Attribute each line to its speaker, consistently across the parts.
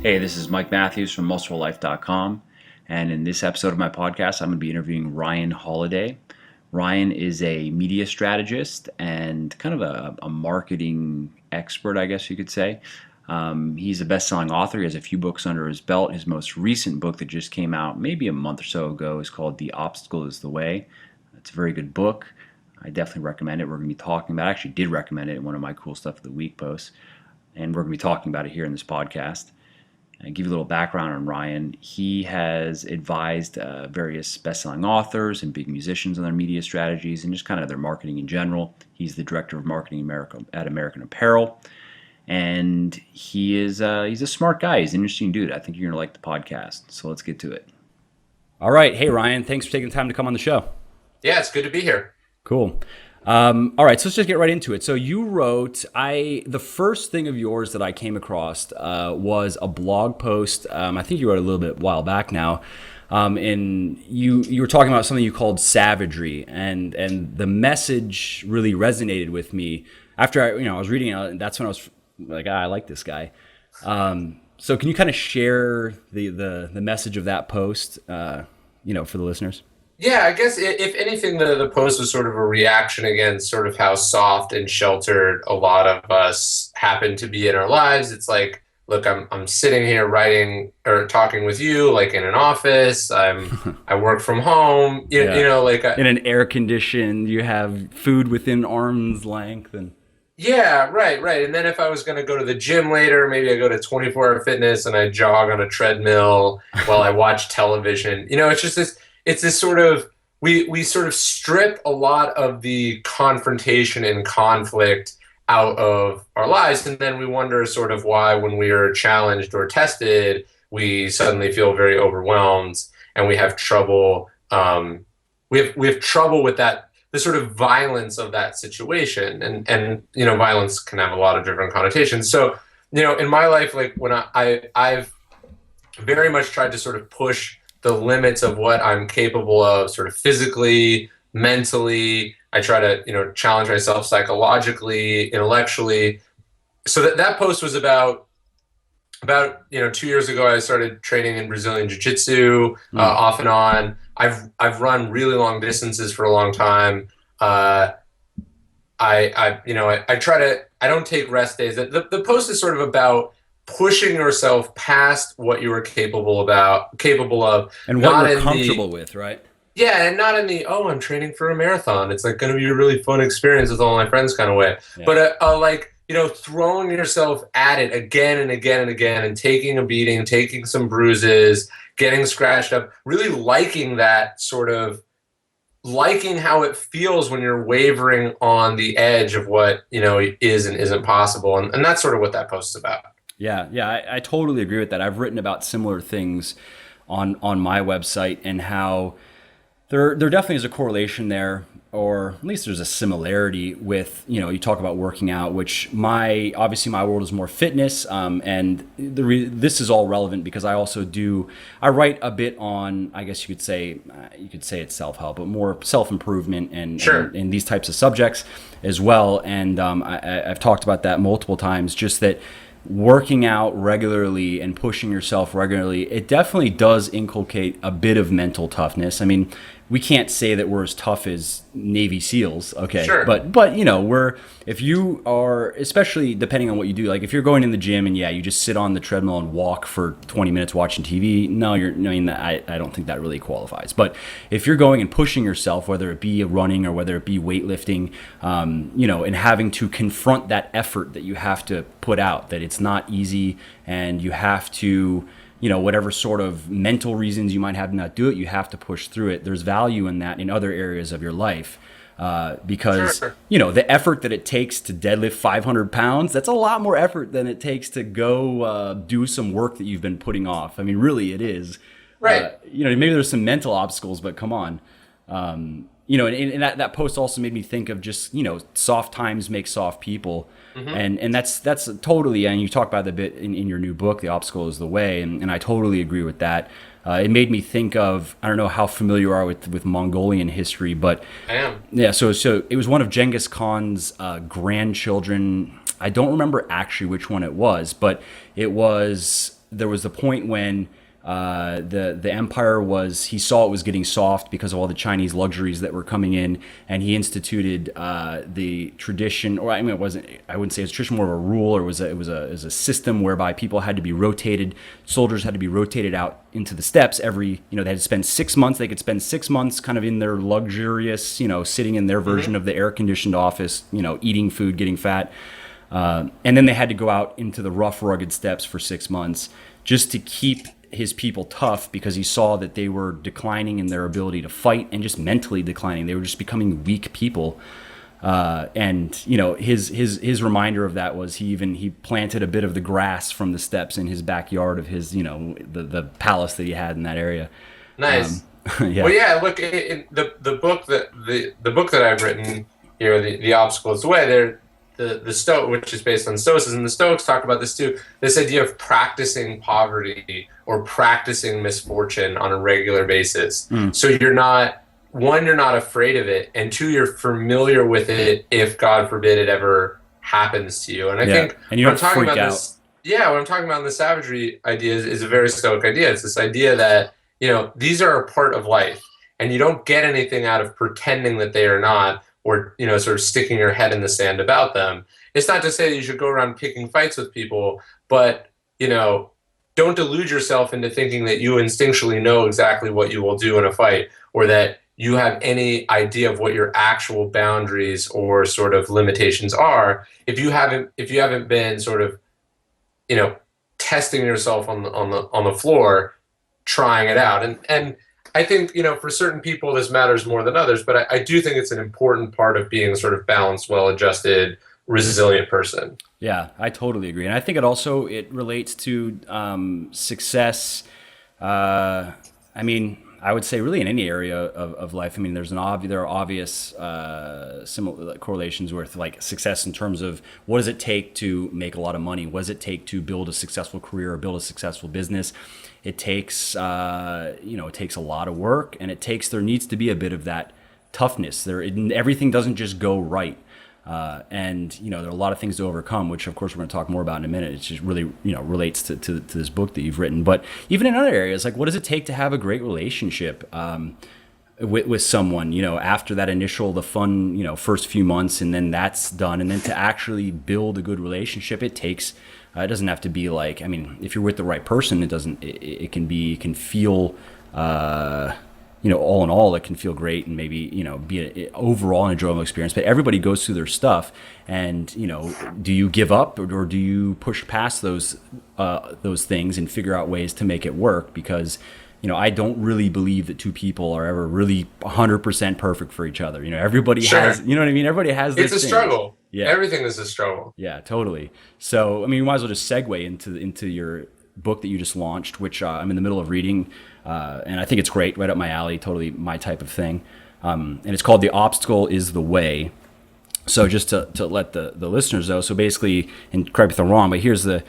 Speaker 1: Hey, this is Mike Matthews from MuscleLife.com, and in this episode of my podcast, I'm going to be interviewing Ryan Holiday. Ryan is a media strategist and kind of a marketing expert, I guess you could say. He's a best-selling author. He has a few books under his belt. His most recent book that just came out maybe a month or so ago is called The Obstacle is the Way. It's a very good book. I definitely recommend it. We're going to be talking about it. I actually did recommend it in one of my Cool Stuff of the Week posts, and we're going to be talking about it here in this podcast. Give you a little background on Ryan. He has advised various best-selling authors and big musicians on their media strategies and just kind of their marketing in general. He's the director of marketing at American Apparel, and he's a smart guy. He's an interesting dude. I think you're gonna like the podcast. So let's get to it. All right, hey Ryan, thanks for taking the time to come on the show.
Speaker 2: Yeah, it's good to be here.
Speaker 1: Cool. All right, so let's just get right into it. So you wrote, the first thing of yours that I came across was a blog post. I think you wrote a little bit a while back now, and you were talking about something you called Savagery, and the message really resonated with me. After I was reading it, that's when I was like, I like this guy. So can you kind of share the message of that post, for the listeners?
Speaker 2: Yeah, I guess if anything, the post was sort of a reaction against sort of how soft and sheltered a lot of us happen to be in our lives. It's like, look, I'm sitting here writing or talking with you like in an office. I work from home.
Speaker 1: In an air conditioned, you have food within arm's length, and
Speaker 2: yeah, right. And then if I was going to go to the gym later, maybe I go to 24-hour fitness and I jog on a treadmill while I watch television. It's just this. It's this sort of, we sort of strip a lot of the confrontation and conflict out of our lives, and then we wonder sort of why when we are challenged or tested, we suddenly feel very overwhelmed and we have trouble. We have trouble with that, the sort of violence of that situation, and violence can have a lot of different connotations. So in my life, like when I've very much tried to sort of push the limits of what I'm capable of, sort of physically, mentally. I try to, challenge myself psychologically, intellectually. So that post was about 2 years ago. I started training in Brazilian Jiu-Jitsu off and on. I've run really long distances for a long time. I try to. I don't take rest days. The post is sort of about pushing yourself past what you are capable of,
Speaker 1: and what you're comfortable with, right?
Speaker 2: Yeah, and not in the I'm training for a marathon. It's like going to be a really fun experience with all my friends kind of way. Yeah. But throwing yourself at it again and again and again, and taking a beating, taking some bruises, getting scratched up, really liking that sort of. Liking how it feels when you're wavering on the edge of what is and isn't possible, and that's sort of what that post is about.
Speaker 1: Yeah, I totally agree with that. I've written about similar things on my website, and how there definitely is a correlation there, or at least there's a similarity with, you talk about working out, which obviously my world is more fitness, and this is all relevant because I write a bit on, I guess you could say it's self-help, but more self-improvement and,
Speaker 2: sure.
Speaker 1: and these types of subjects as well. And I've talked about that multiple times, just that working out regularly and pushing yourself regularly, it definitely does inculcate a bit of mental toughness. I mean, we can't say that we're as tough as Navy SEALs, okay?
Speaker 2: Sure.
Speaker 1: But if you are, especially depending on what you do, like if you're going in the gym and you just sit on the treadmill and walk for 20 minutes watching TV, I don't think that really qualifies. But if you're going and pushing yourself, whether it be running or whether it be weightlifting, and having to confront that effort that you have to put out, that it's not easy, and you have to, whatever sort of mental reasons you might have to not do it, you have to push through it. There's value in that in other areas of your life, because,
Speaker 2: sure.
Speaker 1: The effort that it takes to deadlift 500 pounds, that's a lot more effort than it takes to go do some work that you've been putting off. I mean, really it is.
Speaker 2: Right.
Speaker 1: Maybe there's some mental obstacles, but come on. And that post also made me think of just, soft times make soft people. Mm-hmm. And that's totally, and you talk about that a bit in your new book, The Obstacle is the Way, and I totally agree with that. It made me think of, I don't know how familiar you are with Mongolian history, but
Speaker 2: I am.
Speaker 1: Yeah, so it was one of Genghis Khan's grandchildren. I don't remember actually which one it was, but it was there was the point when the empire was, he saw it was getting soft because of all the Chinese luxuries that were coming in, and he instituted the tradition, or I mean, it wasn't, I wouldn't say it's tradition, more of a rule, or it was a system whereby people had to be rotated, soldiers had to be rotated out into the steppes every, they had to spend 6 months. They could spend 6 months kind of in their luxurious, sitting in their version of the air conditioned office, eating food, getting fat. And then they had to go out into the rough, rugged steppes for 6 months just to keep his people tough, because he saw that they were declining in their ability to fight and just mentally declining. They were just becoming weak people. And his reminder of that was he planted a bit of the grass from the steppes in his backyard of his, the palace that he had in that area.
Speaker 2: Nice.
Speaker 1: Yeah.
Speaker 2: Well, yeah. Look, in the book that I've written here, the obstacle is the way. There, the Stoic, which is based on Stoicism, the Stoics talk about this too. This idea of practicing poverty or practicing misfortune on a regular basis. So you're not afraid of it, and two, you're familiar with it if, God forbid, it ever happens to you. And I think
Speaker 1: and you don't freak out.
Speaker 2: what I'm talking about in the Savagery idea is a very Stoic idea. It's this idea that these are a part of life, and you don't get anything out of pretending that they are not, or sort of sticking your head in the sand about them. It's not to say that you should go around picking fights with people, but don't delude yourself into thinking that you instinctually know exactly what you will do in a fight, or that you have any idea of what your actual boundaries or sort of limitations are if you haven't been sort of testing yourself on the floor, trying it out. And I think for certain people this matters more than others, but I do think it's an important part of being a sort of balanced, well-adjusted, resilient person.
Speaker 1: Yeah, I totally agree, and I think it relates to success. I mean, I would say really in any area of life. I mean, there are obvious similar correlations with like success in terms of what does it take to make a lot of money? What does it take to build a successful career or build a successful business? It takes it takes a lot of work, and there needs to be a bit of that toughness. Everything doesn't just go right. And there are a lot of things to overcome, which of course we're going to talk more about in a minute. It just really relates to this book that you've written. But even in other areas, like what does it take to have a great relationship with someone? After that the fun first few months, and then that's done, and then to actually build a good relationship, it takes. It doesn't have to be like, I mean, if you're with the right person, it can feel. All in all, it can feel great, and maybe be overall an enjoyable experience. But everybody goes through their stuff, and do you give up, or do you push past those things and figure out ways to make it work? Because I don't really believe that two people are ever really 100% perfect for each other. Everybody has, what I mean. Everybody has.
Speaker 2: It's a
Speaker 1: things.
Speaker 2: struggle.
Speaker 1: Yeah,
Speaker 2: everything is a struggle.
Speaker 1: Yeah, totally. So I mean, you might as well just segue into your book that you just launched, which I'm in the middle of reading. And I think it's great, right up my alley, totally my type of thing. And it's called The Obstacle is the Way. So just to let the listeners know, so basically, and correct me if I'm wrong, but here's it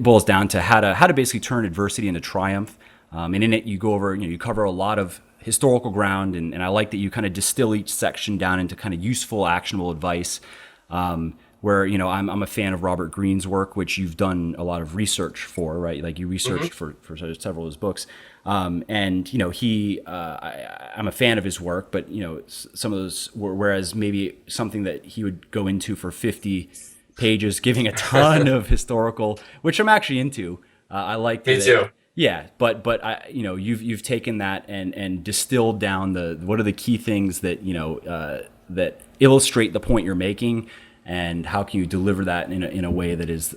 Speaker 1: boils down to how to basically turn adversity into triumph. And in it, you go over, you cover a lot of historical ground, and I like that you kind of distill each section down into kind of useful, actionable advice. Where I'm a fan of Robert Greene's work, which you've done a lot of research for, right? Like you researched for several of his books, and I'm a fan of his work, but some of those, whereas maybe something that he would go into for 50 pages, giving a ton of historical, which I'm actually into. I like
Speaker 2: Me too.
Speaker 1: Yeah, but you've taken that and distilled down what are the key things that that illustrate the point you're making. And how can you deliver that in a way that is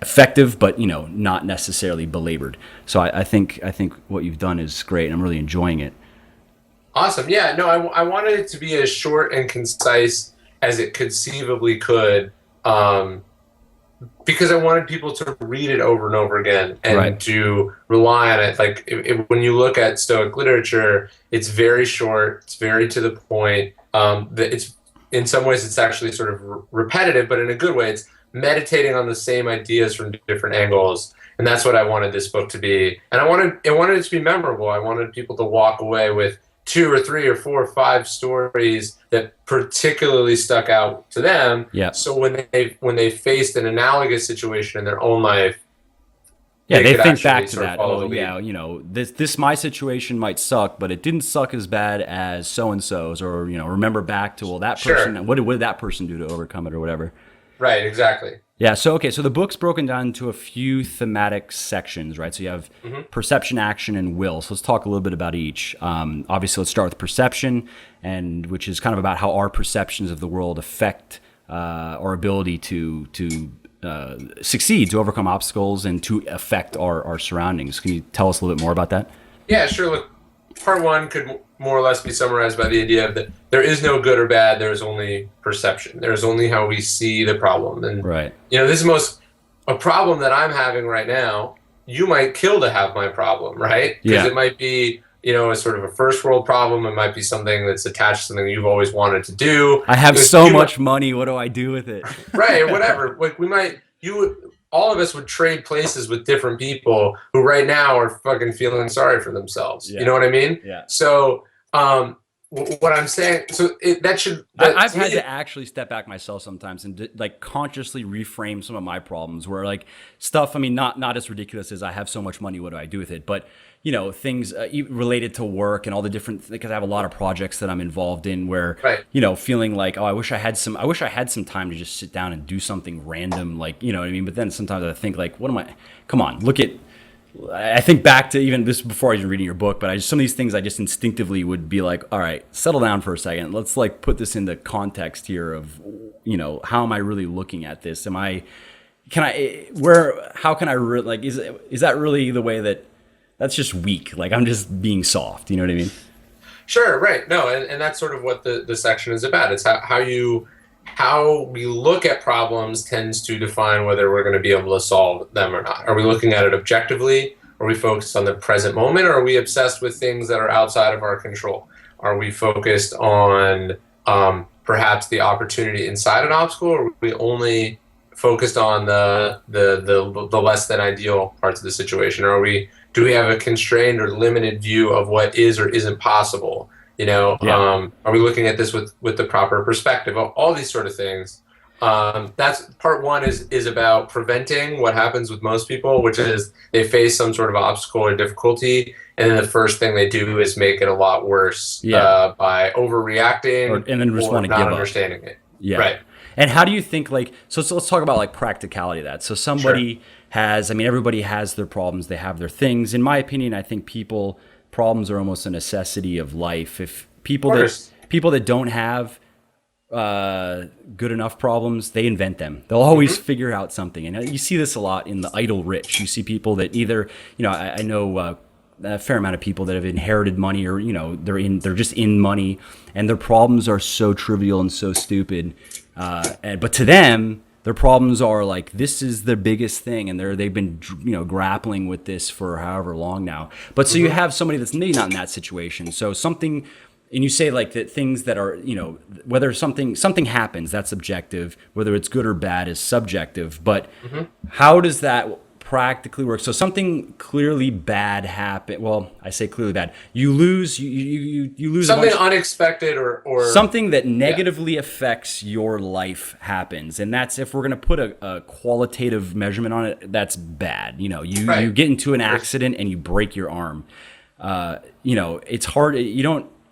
Speaker 1: effective, but not necessarily belabored? So I think what you've done is great, and I'm really enjoying it.
Speaker 2: Awesome. Yeah. No, I wanted it to be as short and concise as it conceivably could, because I wanted people to read it over and over again and to rely on it. Like when you look at Stoic literature, it's very short, it's very to the point. It's in some ways it's actually sort of repetitive, but in a good way. It's meditating on the same ideas from different angles, and that's what I wanted this book to be. And I wanted it to be memorable. I wanted people to walk away with two or three or four or five stories that particularly stuck out to them.
Speaker 1: Yeah.
Speaker 2: So when they faced an analogous situation in their own life,
Speaker 1: Yeah,
Speaker 2: they
Speaker 1: they
Speaker 2: could
Speaker 1: think
Speaker 2: actually
Speaker 1: back to
Speaker 2: sort of
Speaker 1: that.
Speaker 2: follow
Speaker 1: Oh,
Speaker 2: the lead.
Speaker 1: yeah, this my situation might suck, but it didn't suck as bad as so and so's, or remember back to, well, that
Speaker 2: Sure.
Speaker 1: person. What did that person do to overcome it, or whatever.
Speaker 2: Right. Exactly.
Speaker 1: Yeah. So okay. So the book's broken down into a few thematic sections, right? So you have
Speaker 2: Hmm.
Speaker 1: perception, action, and will. So let's talk a little bit about each. Obviously, let's start with perception, and which is kind of about how our perceptions of the world affect our ability to succeed, to overcome obstacles, and to affect our surroundings. Can you tell us a little bit more about that?
Speaker 2: Yeah, sure. Look, part one could more or less be summarized by the idea of that there is no good or bad. There is only perception. There is only how we see the problem. And,
Speaker 1: Right.
Speaker 2: this is a problem that I'm having right now. You might kill to have my problem, right? Because
Speaker 1: Yeah.
Speaker 2: it might be, a sort of a first world problem. It might be something that's attached to something you've always wanted to do.
Speaker 1: I have
Speaker 2: Because
Speaker 1: so much money. What do I do with it?
Speaker 2: right, whatever. Like all of us would trade places with different people who right now are fucking feeling sorry for themselves. You
Speaker 1: Yeah.
Speaker 2: know what I mean?
Speaker 1: Yeah.
Speaker 2: So, what I'm saying, so
Speaker 1: I've
Speaker 2: to
Speaker 1: had
Speaker 2: me,
Speaker 1: to actually step back myself sometimes and like consciously reframe some of my problems where like stuff, I mean, not as ridiculous as I have so much money, what do I do with it? But things related to work and all the different, because I have a lot of projects that I'm involved in where,
Speaker 2: right,
Speaker 1: feeling like, oh, I wish I had some time to just sit down and do something random, like, you know what I mean? But then sometimes I think like, come on, I think back to even this before I was reading your book, but some of these things I just instinctively would be like, all right, settle down for a second. Let's like put this into context here of, how am I really looking at this? How can I like, is that really the way that's just weak? Like I'm just being soft. You know what I mean?
Speaker 2: sure, right. No, and that's sort of what the section is about. It's how we look at problems tends to define whether we're going to be able to solve them or not. Are we looking at it objectively? Are we focused on the present moment? Or are we obsessed with things that are outside of our control? Are we focused on perhaps the opportunity inside an obstacle, or are we only focused on the less than ideal parts of the situation? Or do we have a constrained or limited view of what is or isn't possible?
Speaker 1: Yeah.
Speaker 2: Are we looking at this with the proper perspective? All these sort of things. That's part one is about preventing what happens with most people, which is they face some sort of obstacle or difficulty, and then the first thing they do is make it a lot worse
Speaker 1: Yeah.
Speaker 2: by overreacting
Speaker 1: And then just
Speaker 2: or
Speaker 1: want to
Speaker 2: not
Speaker 1: give up.
Speaker 2: understanding it.
Speaker 1: Yeah.
Speaker 2: Right.
Speaker 1: And how do you think like so let's talk about like practicality of that. So
Speaker 2: Sure.
Speaker 1: somebody has, I mean, everybody has their problems, they have their things. In my opinion, I think problems are almost a necessity of life. If
Speaker 2: Of course.
Speaker 1: people that don't have good enough problems, they invent them. They'll always figure out something. And you see this a lot in the idle rich. You see people that either, I know a fair amount of people that have inherited money, or they're just in money, and their problems are so trivial and so stupid. But to them, their problems are like, this is the biggest thing, and they've been grappling with this for however long now. But so you have somebody that's maybe not in that situation. So something. And you say like that things that are, whether something happens, that's objective, whether it's good or bad is subjective. But how does that practically work? So something clearly bad happen. Well, I say clearly bad. You lose, you lose
Speaker 2: Something
Speaker 1: a bunch,
Speaker 2: unexpected or
Speaker 1: something that
Speaker 2: yeah.
Speaker 1: negatively affects your life happens. And that's, if we're going to put a qualitative measurement on it, that's bad. You
Speaker 2: Right.
Speaker 1: get into an accident and you break your arm. It's hard.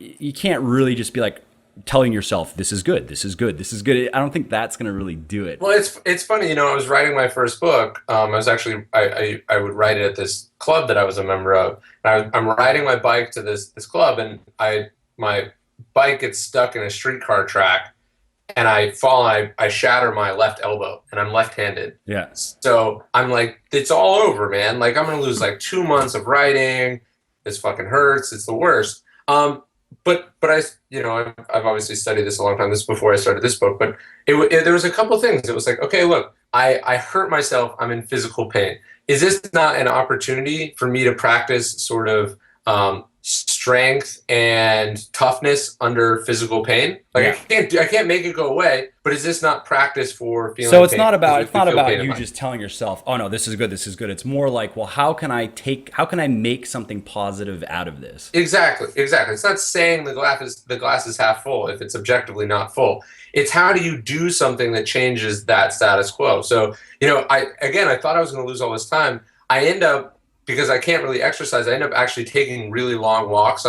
Speaker 1: You can't really just be like telling yourself, this is good, this is good, this is good. I don't think that's going to really do it.
Speaker 2: Well, it's funny, I was writing my first book. I was actually I would write it at this club that I was a member of. And I'm riding my bike to this club, and my bike gets stuck in a streetcar track, and I fall and I shatter my left elbow, and I'm left-handed.
Speaker 1: Yeah.
Speaker 2: So I'm like, it's all over, man. Like I'm gonna lose like 2 months of writing. This fucking hurts. It's the worst. But I've obviously studied this a long time. This is before I started this book. But there was a couple things. It was like, okay, look, I hurt myself. I'm in physical pain. Is this not an opportunity for me to practice sort of strength and toughness under physical pain. Like I can't make it go away, but is this not practice for feeling
Speaker 1: So it's
Speaker 2: pain?
Speaker 1: not about
Speaker 2: Because we feel pain in
Speaker 1: you
Speaker 2: life.
Speaker 1: just telling yourself, "Oh no, this is good, this is good." It's more like, "Well, how can I make something positive out of this?"
Speaker 2: Exactly, exactly. It's not saying the glass is half full if it's objectively not full. It's how do you do something that changes that status quo. So, I thought I was going to lose all this time. I end up, because I can't really exercise, I end up actually taking really long walks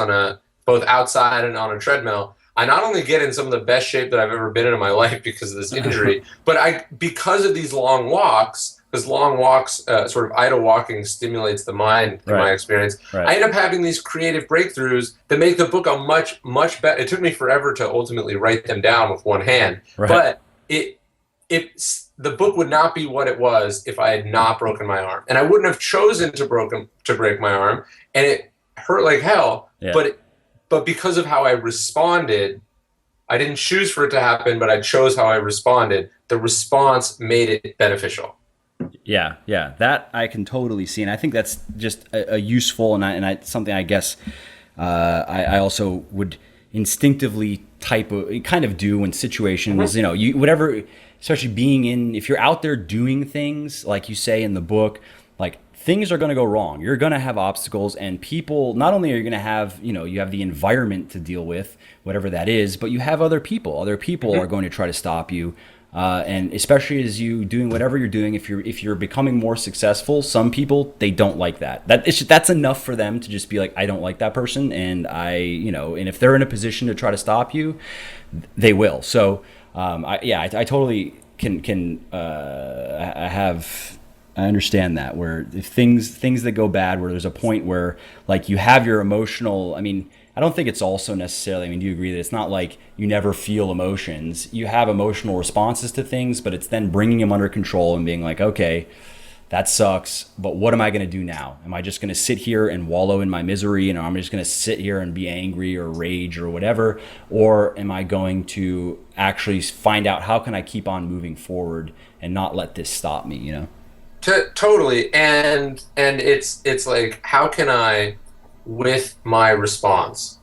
Speaker 2: both outside and on a treadmill. I not only get in some of the best shape that I've ever been in my life because of this injury, but because of these long walks, because long walks, sort of idle walking, stimulates the mind in my experience.
Speaker 1: Right.
Speaker 2: I end up having these creative breakthroughs that make the book a much, much better. It took me forever to ultimately write them down with one hand, but the book would not be what it was if I had not broken my arm, and I wouldn't have chosen to break my arm, and it hurt like hell.
Speaker 1: Yeah.
Speaker 2: But because of how I responded, I didn't choose for it to happen, but I chose how I responded. The response made it beneficial.
Speaker 1: Yeah, that I can totally see, and I think that's just a useful and something I guess I also would instinctively kind of do in situations. You whatever, especially if you're out there doing things like you say in the book, like things are going to go wrong. You're going to have obstacles, and people. Not only are you going to have you have the environment to deal with, whatever that is, but you have other people. Other people are going to try to stop you. And especially as you doing whatever you're doing, if you're becoming more successful, some people, they don't like that. That's enough for them to just be like, I don't like that person, and and if they're in a position to try to stop you, they will. So I totally can I understand that, where if things that go bad, where there's a point where like you have your emotional, I don't think it's also necessarily, do you agree that it's not like you never feel emotions? You have emotional responses to things, but it's then bringing them under control and being like, okay, that sucks, but what am I going to do now? Am I just going to sit here and wallow in my misery, and I'm just going to sit here and be angry or rage or whatever? Or am I going to actually find out how can I keep on moving forward and not let this stop me,
Speaker 2: Totally. And it's like, how can I, with my response,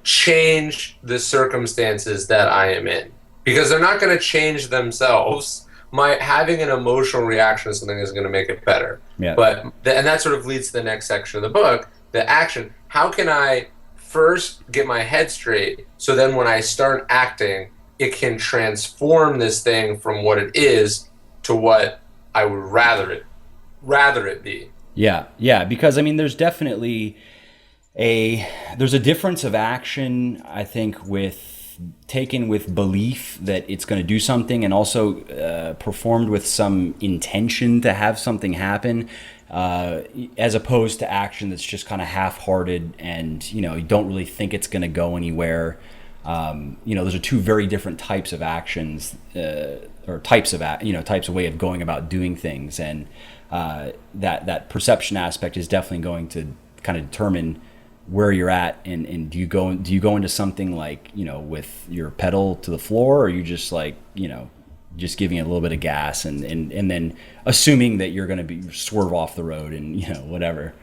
Speaker 2: change the circumstances that I am in? Because they're not going to change themselves. Having an emotional reaction to something is going to make it better. And that sort of leads to the next section of the book, the action. How can I first get my head straight, so then when I start acting, it can transform this thing from what it is to what I would rather it be.
Speaker 1: Yeah, because there's definitely there's a difference of action, I think, taken with belief that it's going to do something, and also performed with some intention to have something happen, as opposed to action that's just kind of half-hearted and you don't really think it's going to go anywhere. Those are two very different types of actions, or types of way of going about doing things, and that perception aspect is definitely going to kind of determine where you're at, and do you go into something like with your pedal to the floor, or are you just like just giving it a little bit of gas and then assuming that you're going to be swerve off the road and whatever.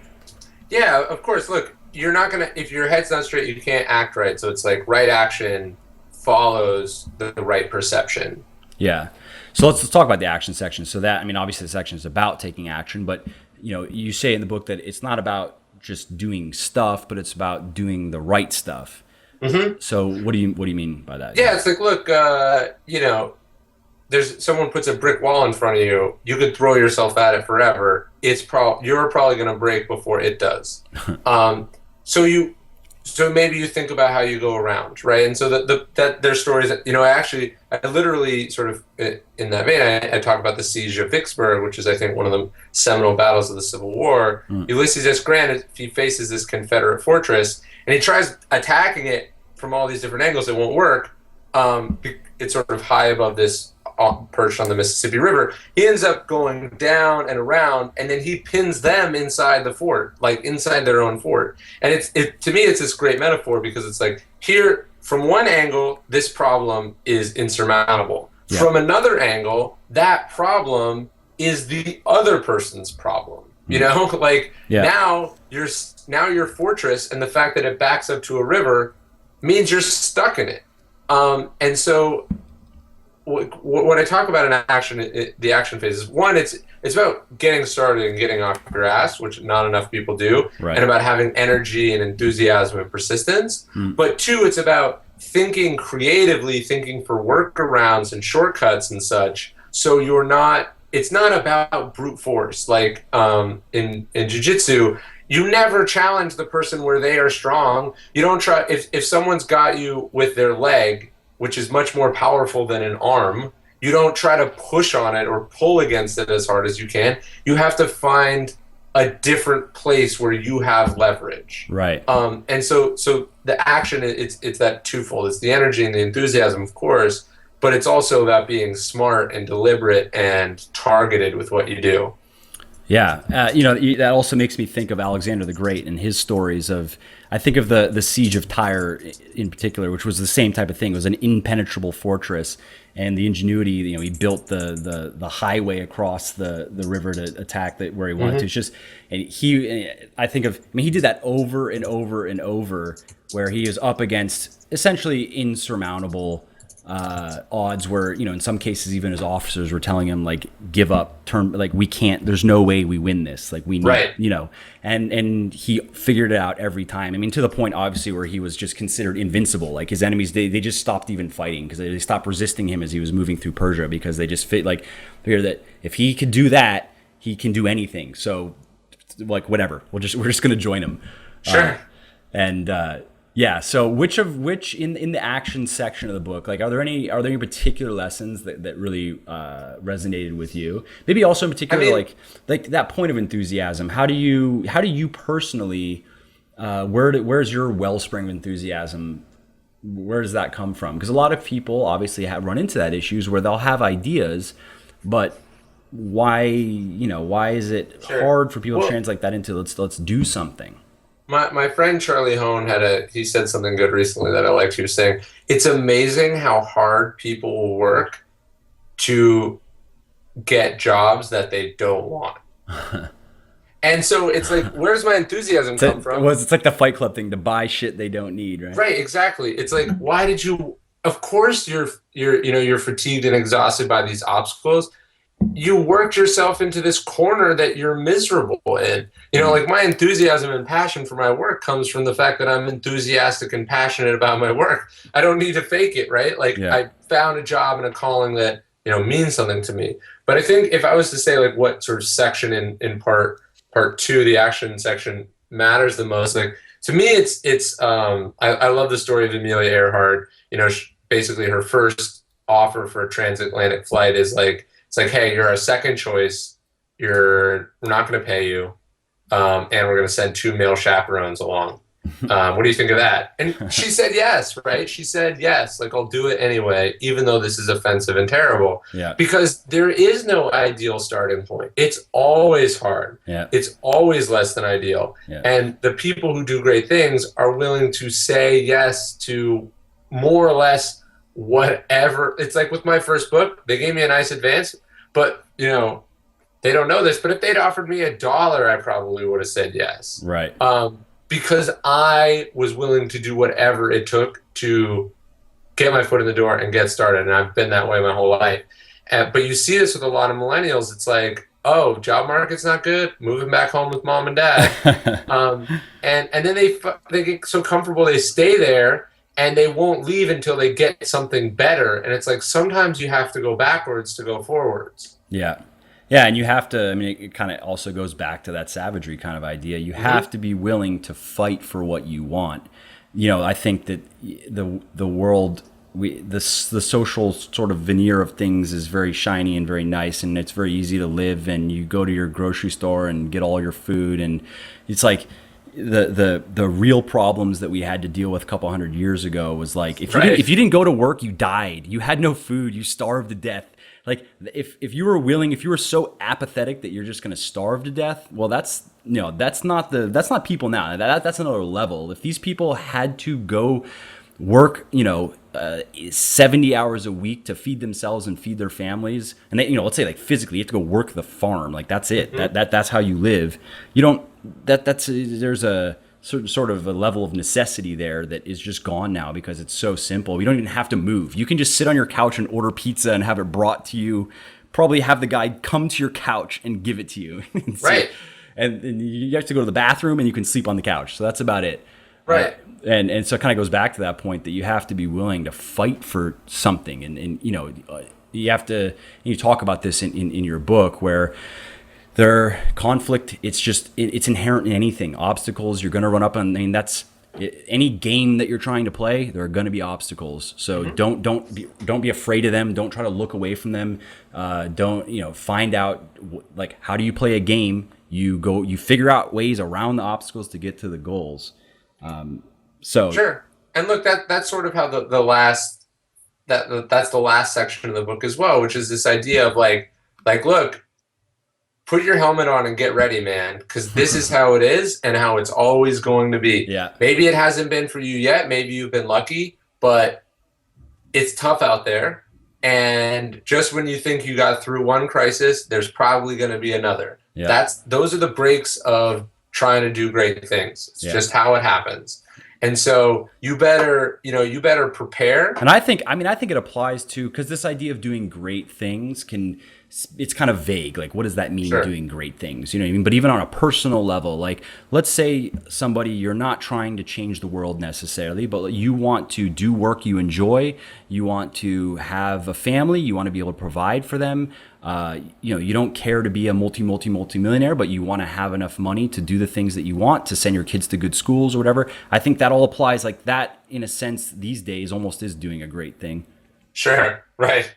Speaker 2: Yeah, of course. Look, you're not gonna, if your head's not straight, you can't act right. So it's like right action follows the right perception.
Speaker 1: Yeah. So let's talk about the action section. So that, obviously the section is about taking action, but you say in the book that it's not about just doing stuff, but it's about doing the right stuff. Mm-hmm. So what do you mean by that?
Speaker 2: Yeah, it's like, look, there's someone puts a brick wall in front of you. You could throw yourself at it forever. You're probably going to break before it does. So maybe you think about how you go around, right? And so that there's stories that, I literally sort of, in that vein, I talk about the siege of Vicksburg, which is, I think, one of the seminal battles of the Civil War. Ulysses S. Grant, he faces this Confederate fortress, and he tries attacking it from all these different angles. It won't work. It's sort of high above this, perched on the Mississippi River. He ends up going down and around, and then he pins them inside the fort, like inside their own fort. And to me, it's this great metaphor, because it's like, here, from one angle, this problem is insurmountable. Yeah. From another angle, that problem is the other person's problem. You know, like
Speaker 1: Yeah.
Speaker 2: now your fortress, and the fact that it backs up to a river means you're stuck in it. And so what I talk about in action, the action phase is one, it's about getting started and getting off your ass, which not enough people do, and
Speaker 1: Right.
Speaker 2: about having energy and enthusiasm and persistence.
Speaker 1: Mm.
Speaker 2: But two, it's about thinking creatively, thinking for workarounds and shortcuts and such. So you're not. It's not about brute force like in jiu-jitsu. You never challenge the person where they are strong. You don't try if someone's got you with their leg, which is much more powerful than an arm. You don't try to push on it or pull against it as hard as you can. You have to find a different place where you have leverage.
Speaker 1: Right.
Speaker 2: And so the action, it's that twofold. It's the energy and the enthusiasm, of course, but it's also about being smart and deliberate and targeted with what you do.
Speaker 1: Yeah, that also makes me think of Alexander the Great and his stories of. I think of the siege of Tyre in particular, which was the same type of thing. It was an impenetrable fortress, and the ingenuity. He built the highway across the river to attack where he wanted to. It's just, and he did that over and over and over, where he is up against essentially insurmountable odds where, in some cases, even his officers were telling him, like, give up, we can't, there's no way we win this. Like, we need,
Speaker 2: right.
Speaker 1: And he figured it out every time. I mean, to the point, obviously, where he was just considered invincible. Like, his enemies, they just stopped even fighting because they stopped resisting him as he was moving through Persia, because they just figured that if he could do that, he can do anything. So, like, whatever, we're just going to join him.
Speaker 2: Sure.
Speaker 1: Yeah. So which in the action section of the book, like, are there any particular lessons that really resonated with you? Maybe also in particular, like that point of enthusiasm. How do you personally, where's your wellspring of enthusiasm? Where does that come from? Because a lot of people obviously have run into that issues where they'll have ideas, but why is it hard for people to translate that into let's do something?
Speaker 2: My friend Charlie Hone he said something good recently that I liked. He was saying, it's amazing how hard people will work to get jobs that they don't want. And so it's like, where's my enthusiasm come from?
Speaker 1: It's like the Fight Club thing, to buy shit they don't need, right?
Speaker 2: Right, exactly. It's like, why did you, of course you're fatigued and exhausted by these obstacles. You worked yourself into this corner that you're miserable in. Like, my enthusiasm and passion for my work comes from the fact that I'm enthusiastic and passionate about my work. I don't need to fake it, right? Like, yeah. I found a job and a calling that, means something to me. But I think if I was to say, like, what sort of section in part two, the action section, matters the most, like, to me, I love the story of Amelia Earhart. Basically her first offer for a transatlantic flight is like, it's like, hey, you're our second choice. We're not going to pay you, and we're going to send 2 male chaperones along. What do you think of that? And she said yes, right? She said yes, like, I'll do it anyway, even though this is offensive and terrible.
Speaker 1: Yeah.
Speaker 2: Because there is no ideal starting point. It's always hard.
Speaker 1: Yeah.
Speaker 2: It's always less than ideal.
Speaker 1: Yeah.
Speaker 2: And the people who do great things are willing to say yes to more or less whatever. It's like with my first book, they gave me a nice advance, but they don't know this, but if they'd offered me $1, I probably would have said yes.
Speaker 1: Right.
Speaker 2: Because I was willing to do whatever it took to get my foot in the door and get started. And I've been that way my whole life. But you see this with a lot of millennials. It's like, oh, job market's not good, moving back home with mom and dad. And then they get so comfortable, they stay there, and they won't leave until they get something better. And it's like, sometimes you have to go backwards to go forwards.
Speaker 1: Yeah. Yeah, and you have to, I mean, it kind of also goes back to that savagery kind of idea. You have to be willing to fight for what you want. I think that the world, the social sort of veneer of things is very shiny and very nice, and it's very easy to live, and you go to your grocery store and get all your food, and it's like, the real problems that we had to deal with a couple hundred years ago was like, if you didn't go to work, you died. You had no food. You starved to death. Like, if you were so apathetic that you're just going to starve to death, well, that's not people now. That's another level. If these people had to go work, 70 hours a week to feed themselves and feed their families. And they, let's say like physically, you have to go work the farm. Like that's it.
Speaker 2: Mhm.
Speaker 1: That's how you live. You don't, there's a certain sort of a level of necessity there that is just gone now because it's so simple. You don't even have to move. You can just sit on your couch and order pizza and have it brought to you. Probably have the guy come to your couch and give it to you.
Speaker 2: Right.
Speaker 1: And you have to go to the bathroom and you can sleep on the couch. So that's about it.
Speaker 2: Right.
Speaker 1: And so it kind of goes back to that point that you have to be willing to fight for something. And you have to, you talk about this in your book where their conflict, it's inherent in anything. Obstacles, you're going to run up on, that's any game that you're trying to play, there are going to be obstacles. So don't be afraid of them. Don't try to look away from them. Don't find out like how do you play a game. You figure out ways around the obstacles to get to the goals. So
Speaker 2: Sure. And look, that's sort of how the last that's the last section of the book as well, which is this idea of like look, put your helmet on and get ready, man, because this is how it is and how it's always going to be.
Speaker 1: Yeah.
Speaker 2: Maybe it hasn't been for you yet. Maybe you've been lucky, but it's tough out there. And just when you think you got through one crisis, there's probably going to be another.
Speaker 1: Yeah.
Speaker 2: Those are the breaks of trying to do great things. It's just how it happens. And so you better prepare.
Speaker 1: And I think it applies to, because this idea of doing great things it's kind of vague. Like, what does that mean,
Speaker 2: Sure.
Speaker 1: doing great things? You know what I mean? But even on a personal level, like, let's say somebody, you're not trying to change the world necessarily, but you want to do work you enjoy. You want to have a family. You want to be able to provide for them. You don't care to be a multi-millionaire, but you want to have enough money to do the things that you want, to send your kids to good schools or whatever. I think that all applies. Like that, in a sense, these days almost is doing a great thing.
Speaker 2: Sure. Right.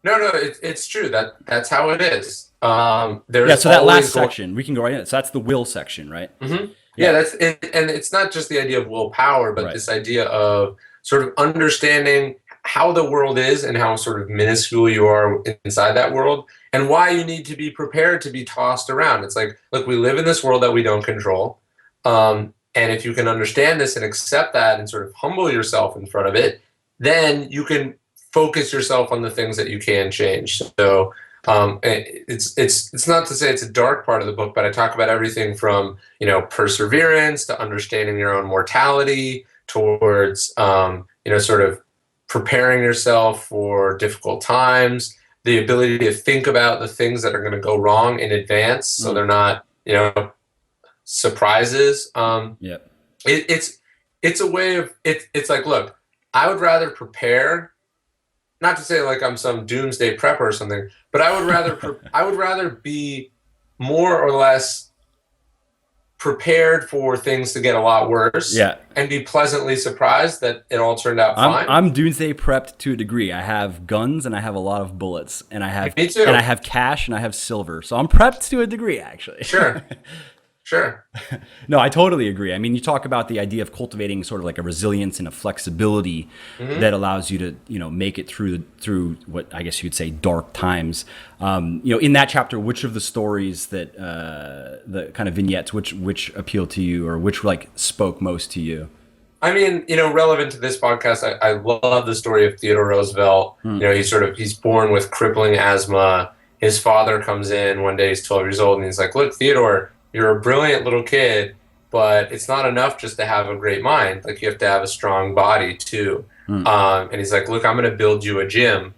Speaker 2: No, it's true. That's how it is. There's
Speaker 1: Yeah. So that last
Speaker 2: always
Speaker 1: section, we can go right in. So that's the will section, right?
Speaker 2: Mhm. Yeah, that's it. And it's not just the idea of willpower, but
Speaker 1: Right.
Speaker 2: this idea of sort of understanding how the world is and how sort of minuscule you are inside that world and why you need to be prepared to be tossed around. It's like, look, we live in this world that we don't control. And if you can understand this and accept that and sort of humble yourself in front of it, then you can focus yourself on the things that you can change. So it's not to say it's a dark part of the book, but I talk about everything from perseverance to understanding your own mortality towards sort of preparing yourself for difficult times, the ability to think about the things that are going to go wrong in advance, so they're not surprises.
Speaker 1: Yep.
Speaker 2: It's a way of it's like, look, I would rather prepare. Not to say like I'm some doomsday prepper or something, but I would rather be more or less prepared for things to get a lot worse.
Speaker 1: Yeah.
Speaker 2: And be pleasantly surprised that it all turned out fine.
Speaker 1: I'm doomsday prepped to a degree. I have guns and I have a lot of bullets, and I have
Speaker 2: Me too.
Speaker 1: and I have cash and I have silver. So I'm prepped to a degree, actually.
Speaker 2: Sure. Sure.
Speaker 1: No, I totally agree. I mean, you talk about the idea of cultivating sort of like a resilience and a flexibility that allows you to, make it through what I guess you'd say dark times. In that chapter, which of the stories that the kind of vignettes, which appeal to you, or which like spoke most to you?
Speaker 2: I mean, relevant to this podcast, I love the story of Theodore Roosevelt. He's born with crippling asthma. His father comes in one day, he's 12 years old, and he's like, look, Theodore, you're a brilliant little kid, but it's not enough just to have a great mind. Like, you have to have a strong body too. And he's like, look, I'm going to build you a gym.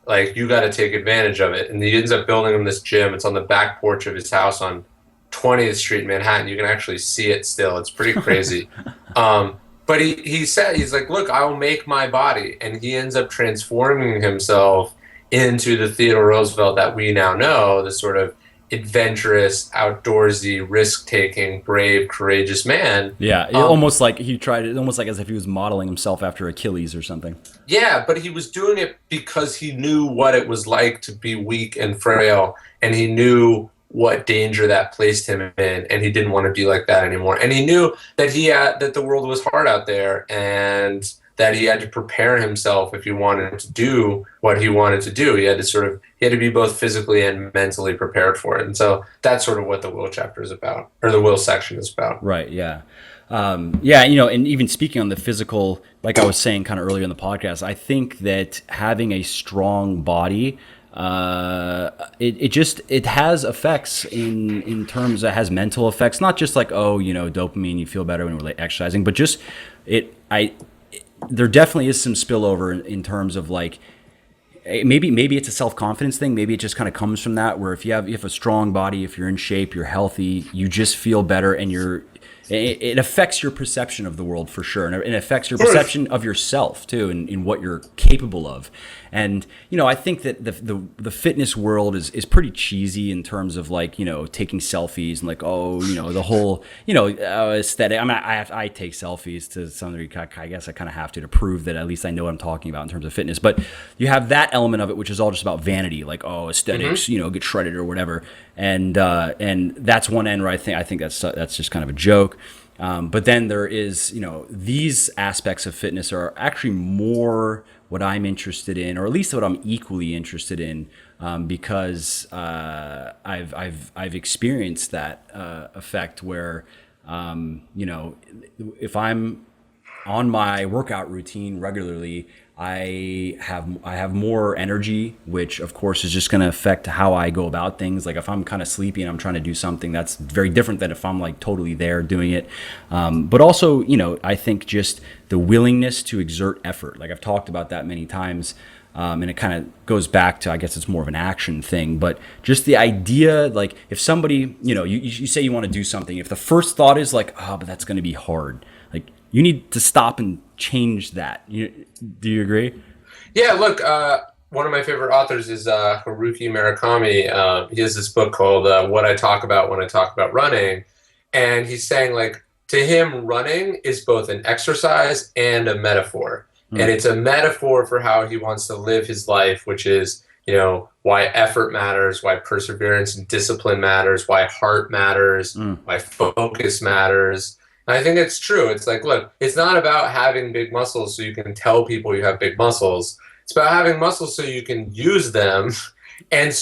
Speaker 2: Like, you got to take advantage of it. And he ends up building him this gym. It's on the back porch of his house on 20th Street in Manhattan. You can actually see it still. It's pretty crazy. But he's like, look, I'll make my body. And he ends up transforming himself into the Theodore Roosevelt that we now know, the sort of adventurous, outdoorsy, risk-taking, brave, courageous man.
Speaker 1: Yeah, almost like he tried it, almost like as if he was modeling himself after Achilles or something.
Speaker 2: Yeah, but he was doing it because he knew what it was like to be weak and frail, and he knew what danger that placed him in, and he didn't want to be like that anymore. And he knew that that the world was hard out there, and that he had to prepare himself if he wanted to do what he wanted to do. He had to be both physically and mentally prepared for it. And so that's sort of what the will chapter is about, or the will section is about.
Speaker 1: Right. Yeah. Yeah. And even speaking on the physical, like I was saying kind of earlier in the podcast, I think that having a strong body, it has effects in terms it has mental effects, not just like, oh, dopamine, you feel better when you're exercising, but just there definitely is some spillover in terms of like, maybe it's a self-confidence thing. Maybe it just kind of comes from that, where if you have a strong body, if you're in shape, you're healthy, you just feel better, and it affects your perception of the world for sure, and it affects your perception of yourself too, and in what you're capable of. And I think that the fitness world is pretty cheesy in terms of like taking selfies and like, oh, the whole aesthetic. I mean, I take selfies to some degree. I guess I kind of have to prove that at least I know what I'm talking about in terms of fitness. But you have that element of it, which is all just about vanity, like, oh, aesthetics, get shredded or whatever. And that's one end where I think that's just kind of a joke. But then there is, these aspects of fitness are actually more what I'm interested in, or at least what I'm equally interested in, because I've experienced that effect where, if I'm on my workout routine regularly, I have more energy, which of course is just going to affect how I go about things. Like if I'm kind of sleepy and I'm trying to do something, that's very different than if I'm like totally there doing it. But also, I think just the willingness to exert effort. Like I've talked about that many times. And it kind of goes back to, I guess it's more of an action thing, but just the idea, like if somebody, you say you want to do something, if the first thought is like, oh, but that's going to be hard. Like you need to stop and change that. Do you agree?
Speaker 2: Yeah, look, one of my favorite authors is Haruki Murakami. He has this book called What I Talk About When I Talk About Running. And he's saying, like, to him, running is both an exercise and a metaphor. And it's a metaphor for how he wants to live his life, which is, why effort matters, why perseverance and discipline matters, why heart matters, why focus matters. And I think it's true. It's like, look, it's not about having big muscles so you can tell people you have big muscles. It's about having muscles so you can use them. And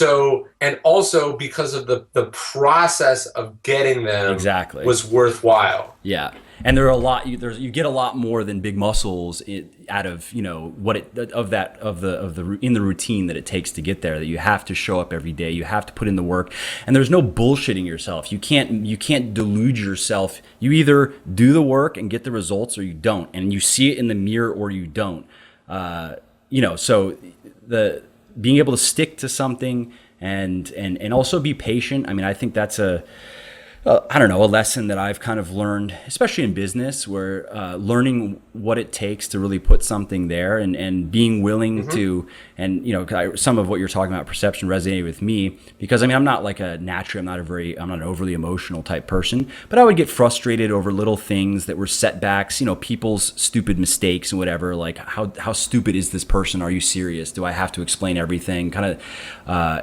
Speaker 2: also because of the process of getting them
Speaker 1: exactly
Speaker 2: was worthwhile.
Speaker 1: Yeah. And there are a lot. You get a lot more than big muscles out of in the routine that it takes to get there. That you have to show up every day. You have to put in the work, and there's no bullshitting yourself. You can't delude yourself. You either do the work and get the results, or you don't, and you see it in the mirror, or you don't. So the being able to stick to something and also be patient. I mean, I think that's a lesson that I've kind of learned, especially in business, where learning what it takes to really put something there and being willing to, and some of what you're talking about, perception, resonated with me because I'm not like I'm not an overly emotional type person, but I would get frustrated over little things that were setbacks, people's stupid mistakes and whatever. Like how stupid is this person? Are you serious? Do I have to explain everything? Kind of,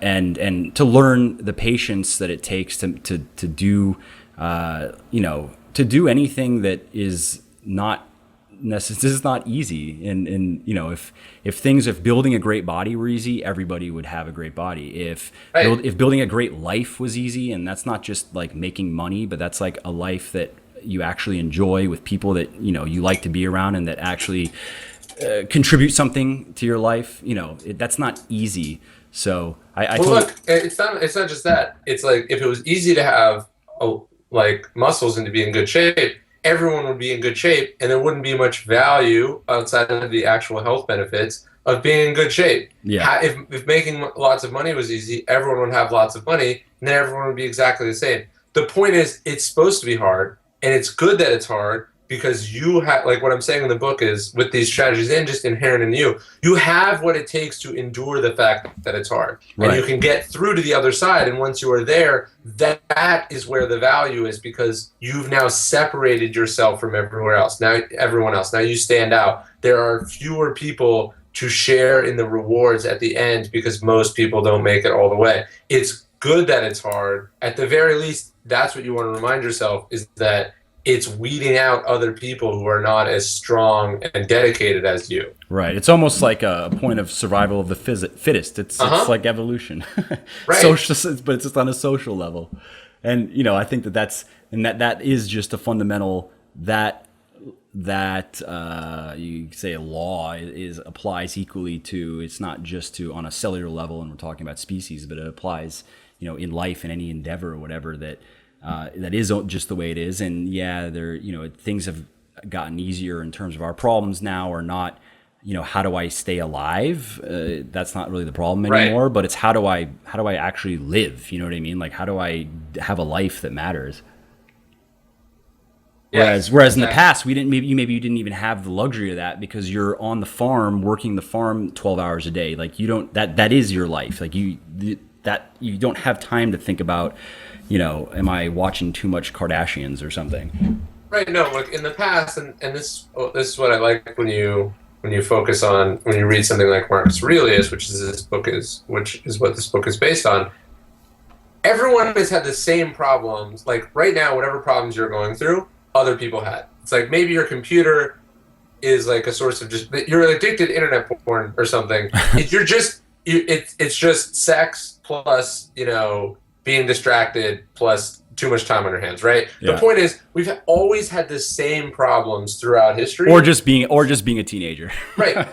Speaker 1: and to learn the patience that it takes to do. To do anything that is not necessary, this is not easy. And if building a great body were easy, everybody would have a great body. If building a great life was easy, and that's not just like making money, but that's like a life that you actually enjoy with people that you like to be around and that actually contribute something to your life. That's not easy. So
Speaker 2: look, it's not just that. It's like if it was easy to have muscles and to be in good shape, everyone would be in good shape, and there wouldn't be much value outside of the actual health benefits of being in good shape.
Speaker 1: Yeah.
Speaker 2: If making lots of money was easy, everyone would have lots of money, and then everyone would be exactly the same. The point is, it's supposed to be hard, and it's good that it's hard because you have, like what I'm saying in the book is, with these strategies and just inherent in you have what it takes to endure the fact that it's hard. Right. And you can get through to the other side, and once you are there, that is where the value is, because you've now separated yourself from everyone else. Now you stand out. There are fewer people to share in the rewards at the end because most people don't make it all the way. It's good that it's hard. At the very least, that's what you want to remind yourself, is that it's weeding out other people who are not as strong and dedicated as you.
Speaker 1: Right. It's almost like a point of survival of the fittest. It's
Speaker 2: Uh-huh.
Speaker 1: like evolution,
Speaker 2: Right.
Speaker 1: social, but it's just on a social level. And I think that is just a fundamental that you say a law is applies equally to. It's not just to on a cellular level, and we're talking about species, but it applies in life in any endeavor or whatever that is just the way it is. And yeah, things have gotten easier in terms of our problems now are not how do I stay alive. That's not really the problem
Speaker 2: Right.
Speaker 1: anymore, but it's how do I actually live, you know what I mean? Like how do I have a life that matters?
Speaker 2: Yes,
Speaker 1: Whereas in the
Speaker 2: exactly.
Speaker 1: past, we didn't. Maybe you didn't even have the luxury of that because you're on the farm, working the farm 12 hours a day. Like you don't. That is your life. Like you don't have time to think about, am I watching too much Kardashians or something?
Speaker 2: Right. No, look, in the past, and this is what I like when you focus on when you read something like Marcus Aurelius, which is what this book is based on. Everyone has had the same problems. Like right now, whatever problems you're going through, other people had. It's like maybe your computer is like a source of just you're addicted to internet porn or something. It's just sex plus being distracted plus too much time on your hands, right? The
Speaker 1: Yeah.
Speaker 2: point is we've always had the same problems throughout
Speaker 1: Or
Speaker 2: history,
Speaker 1: just being a teenager.
Speaker 2: right?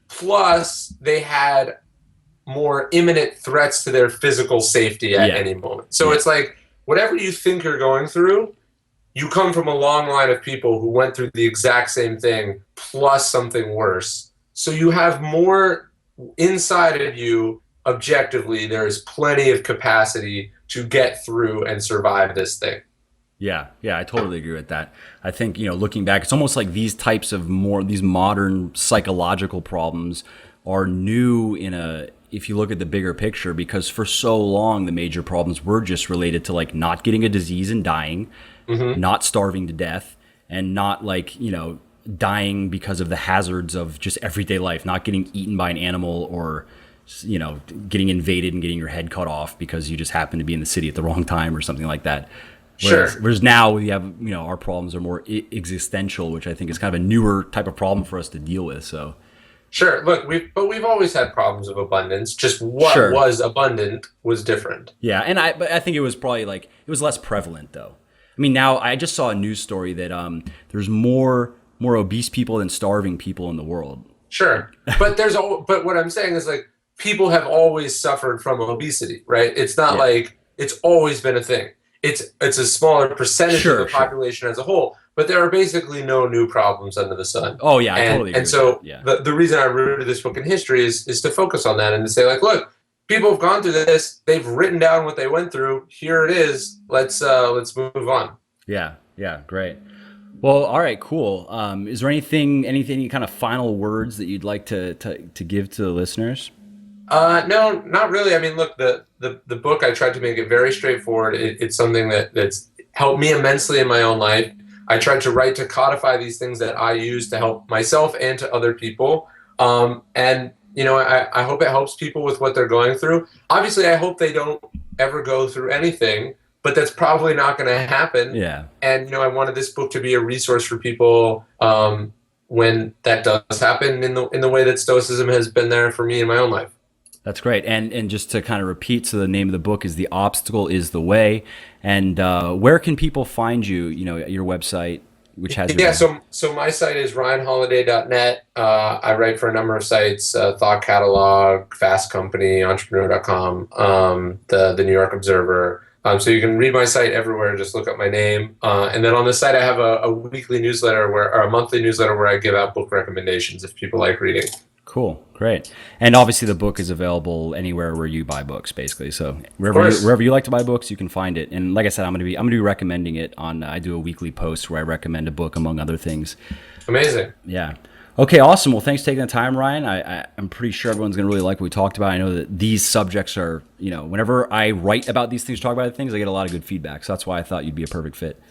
Speaker 2: Plus they had more imminent threats to their physical safety at
Speaker 1: Yeah.
Speaker 2: any moment. So
Speaker 1: Yeah.
Speaker 2: it's like whatever you think you're going through, you come from a long line of people who went through the exact same thing plus something worse. So you have more inside of you objectively. There is plenty of capacity to get through and survive this thing.
Speaker 1: Yeah, yeah, I totally agree with that. I think, looking back, it's almost like these modern psychological problems are new if you look at the bigger picture, because for so long, the major problems were just related to like not getting a disease and dying,
Speaker 2: Mm-hmm.
Speaker 1: not starving to death, and not like, dying because of the hazards of just everyday life, not getting eaten by an animal or, getting invaded and getting your head cut off because you just happen to be in the city at the wrong time or something like that. Whereas,
Speaker 2: Sure.
Speaker 1: whereas now we have, our problems are more existential, which I think is kind of a newer type of problem for us to deal with. So,
Speaker 2: Sure. Look, we've always had problems of abundance. Just what
Speaker 1: sure.
Speaker 2: was abundant was different.
Speaker 1: Yeah. But I think it was probably like, it was less prevalent though. I mean, now I just saw a news story that there's more obese people than starving people in the world.
Speaker 2: Sure. But what I'm saying is like people have always suffered from obesity, right? It's not
Speaker 1: Yeah.
Speaker 2: like it's always been a thing. It's a smaller percentage of the
Speaker 1: Sure, sure.
Speaker 2: population as a whole, but there are basically no new problems under the sun.
Speaker 1: Oh, yeah, I
Speaker 2: And
Speaker 1: totally agree
Speaker 2: and
Speaker 1: with that.
Speaker 2: so
Speaker 1: Yeah.
Speaker 2: the reason I rooted this book in history is to focus on that and to say like, look, people have gone through this, they've written down what they went through. Here it is. Let's move on.
Speaker 1: Yeah. Yeah. Great. Well, all right, cool. Is there any kind of final words that you'd like to give to the listeners?
Speaker 2: No, not really. I mean, look, the book I tried to make it very straightforward. It's something that's helped me immensely in my own life. I tried to write to codify these things that I use to help myself and to other people. And I hope it helps people with what they're going through. Obviously, I hope they don't ever go through anything, but that's probably not going to happen.
Speaker 1: Yeah.
Speaker 2: And I wanted this book to be a resource for people when that does happen in the way that Stoicism has been there for me in my own life.
Speaker 1: That's great. And just to kind of repeat, so the name of the book is The Obstacle is the Way. And where can people find you, at your website, which has your
Speaker 2: Yeah,
Speaker 1: name?
Speaker 2: so my site is ryanholiday.net. I write for a number of sites, Thought Catalog, Fast Company, Entrepreneur.com, the New York Observer. So you can read my site everywhere. Just look up my name. And then on the site, I have a weekly newsletter or a monthly newsletter where I give out book recommendations if people like reading.
Speaker 1: Cool. Great. And obviously the book is available anywhere where you buy books, basically. So
Speaker 2: Of course.
Speaker 1: wherever you like to buy books, you can find it. And like I said, I'm going to be recommending it on, I do a weekly post where I recommend a book among other things.
Speaker 2: Amazing.
Speaker 1: Yeah. Okay, awesome. Well, thanks for taking the time, Ryan. I'm pretty sure everyone's going to really like what we talked about. I know that these subjects are, whenever I write about these things, talk about things, I get a lot of good feedback. So that's why I thought you'd be a perfect fit.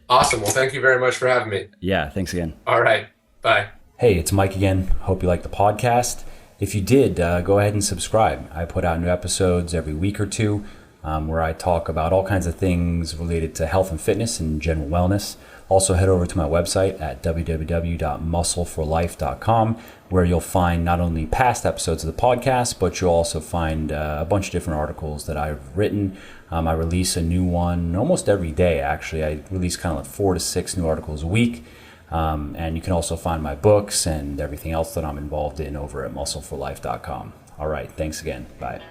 Speaker 2: Awesome. Well, thank you very much for having me.
Speaker 1: Yeah, thanks again.
Speaker 2: All right. Bye.
Speaker 1: Hey, it's Mike again. Hope you like the podcast. If you did, go ahead and subscribe. I put out new episodes every week or two. where I talk about all kinds of things related to health and fitness and general wellness. Also, head over to my website at www.muscleforlife.com, where you'll find not only past episodes of the podcast, but you'll also find a bunch of different articles that I've written. I release a new one almost every day, actually. I release kind of like 4 to 6 new articles a week. And you can also find my books and everything else that I'm involved in over at muscleforlife.com. All right, thanks again. Bye.